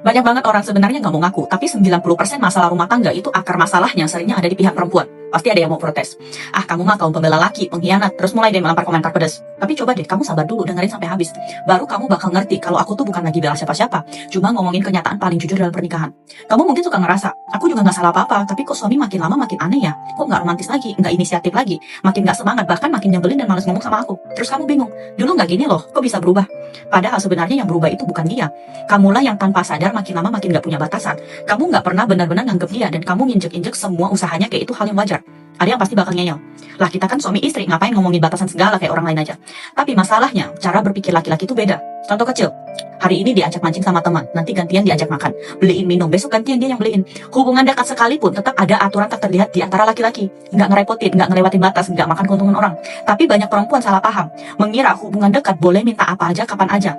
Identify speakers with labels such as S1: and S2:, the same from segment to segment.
S1: Banyak banget orang sebenarnya nggak mau ngaku, tapi 90% masalah rumah tangga itu akar masalahnya seringnya ada di pihak perempuan. Pasti ada yang mau protes. Ah, kamu mah kaum pembela laki, pengkhianat, terus mulai deh melempar komentar pedas. Tapi coba deh, kamu sabar dulu, dengerin sampai habis. Baru kamu bakal ngerti kalau aku tuh bukan lagi bela siapa-siapa, cuma ngomongin kenyataan paling jujur dalam pernikahan. Kamu mungkin suka ngerasa, aku juga nggak salah apa-apa, tapi kok suami makin lama makin aneh ya? Kok nggak romantis lagi, nggak inisiatif lagi, makin nggak semangat, bahkan makin nyebelin dan males ngomong sama aku. Terus kamu bingung, dulu nggak gini loh, kok bisa berubah? Padahal sebenarnya yang berubah itu bukan dia. Kamulah yang tanpa sadar makin lama makin gak punya batasan. Kamu gak pernah benar-benar nganggep dia, dan kamu nginjek-injek semua usahanya kayak itu hal yang wajar. Ada yang pasti bakal ngeyel. Lah, kita kan suami istri, ngapain ngomongin batasan segala kayak orang lain aja. Tapi masalahnya, cara berpikir laki-laki itu beda. Contoh kecil, hari ini diajak mancing sama teman, nanti gantian diajak makan, beliin minum, besok gantian dia yang beliin. Hubungan dekat sekalipun tetap ada aturan tak terlihat di antara laki-laki. Nggak ngerepotin, nggak ngelewatin batas, nggak makan keuntungan orang. Tapi banyak perempuan salah paham, mengira hubungan dekat boleh minta apa aja kapan aja.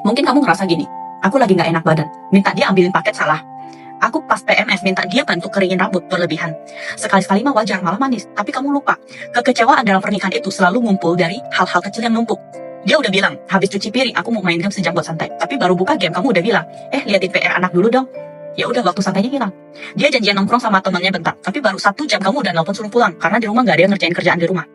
S1: Mungkin kamu ngerasa gini, aku lagi nggak enak badan, minta dia ambilin paket salah. Aku pas PMS minta dia bantu keringin rambut berlebihan. Sekali-sekali mah wajar, malah manis. Tapi kamu lupa, kekecewaan dalam pernikahan itu selalu ngumpul dari hal-hal kecil yang numpuk. Dia udah bilang, habis cuci piring aku mau main game sejam buat santai. Tapi baru buka game kamu udah bilang, liatin PR anak dulu dong. Ya udah, waktu santainya hilang. Dia janjian nongkrong sama temannya bentar, tapi baru 1 jam kamu udah nelpon suruh pulang karena di rumah gak ada yang ngerjain kerjaan di rumah.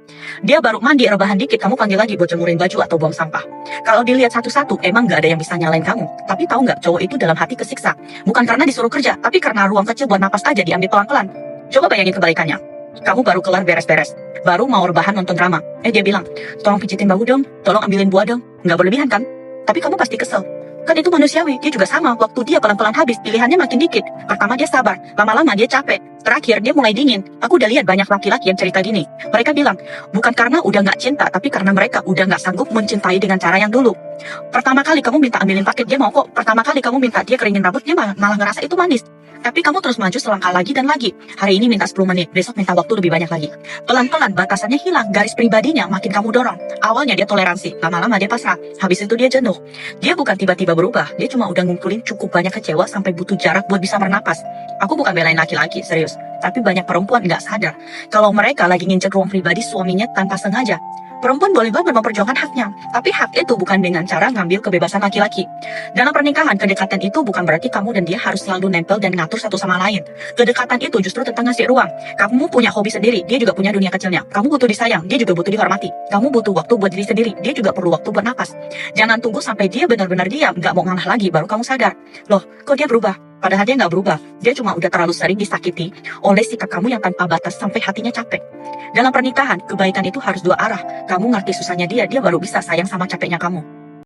S1: Dia baru mandi rebahan dikit, kamu panggil lagi buat jemurin baju atau buang sampah. Kalau dilihat satu-satu, emang gak ada yang bisa nyalain kamu. Tapi tahu nggak, cowok itu dalam hati kesiksa. Bukan karena disuruh kerja, tapi karena ruang kecil buat napas aja diambil pelan-pelan. Coba bayangin kebalikannya. Kamu baru kelar beres-beres, baru mau rebahan nonton drama. Dia bilang, tolong pijitin bahu dong, tolong ambilin buah dong. Nggak berlebihan kan? Tapi kamu pasti kesel. Kan itu manusiawi, dia juga sama. Waktu dia pelan-pelan habis, pilihannya makin dikit. Pertama dia sabar, lama-lama dia capek. Terakhir dia mulai dingin. Aku udah lihat banyak laki-laki yang cerita gini. Mereka bilang, bukan karena udah nggak cinta, tapi karena mereka udah nggak sanggup mencintai dengan cara yang dulu. Pertama kali kamu minta ambilin paket, dia mau kok. Pertama kali kamu minta dia keringin rambut, dia malah ngerasa itu manis. Tapi kamu terus maju selangkah lagi dan lagi. Hari ini minta 10 menit, besok minta waktu lebih banyak lagi. Pelan-pelan batasannya hilang, garis pribadinya makin kamu dorong. Awalnya dia toleransi, lama-lama dia pasrah. Habis itu dia jenuh. Dia bukan tiba-tiba berubah, dia cuma udah ngumpulin cukup banyak kecewa sampai butuh jarak buat bisa bernapas. Aku bukan belain laki-laki, serius. Tapi banyak perempuan nggak sadar kalau mereka lagi nginjek ruang pribadi suaminya tanpa sengaja. Perempuan boleh banget memperjuangkan haknya, tapi hak itu bukan dengan cara ngambil kebebasan laki-laki. Dalam pernikahan, kedekatan itu bukan berarti kamu dan dia harus selalu nempel dan ngatur satu sama lain. Kedekatan itu justru tentang ngasih ruang. Kamu punya hobi sendiri, dia juga punya dunia kecilnya. Kamu butuh disayang, dia juga butuh dihormati. Kamu butuh waktu buat diri sendiri, dia juga perlu waktu buat napas. Jangan tunggu sampai dia benar-benar diam, nggak mau ngalah lagi, baru kamu sadar. Loh, kok dia berubah? Padahal dia nggak berubah, dia cuma udah terlalu sering disakiti oleh sikap kamu yang tanpa batas sampai hatinya capek. Dalam pernikahan, kebaikan itu harus dua arah. Kamu ngerti susahnya dia, dia baru bisa sayang sama capeknya kamu.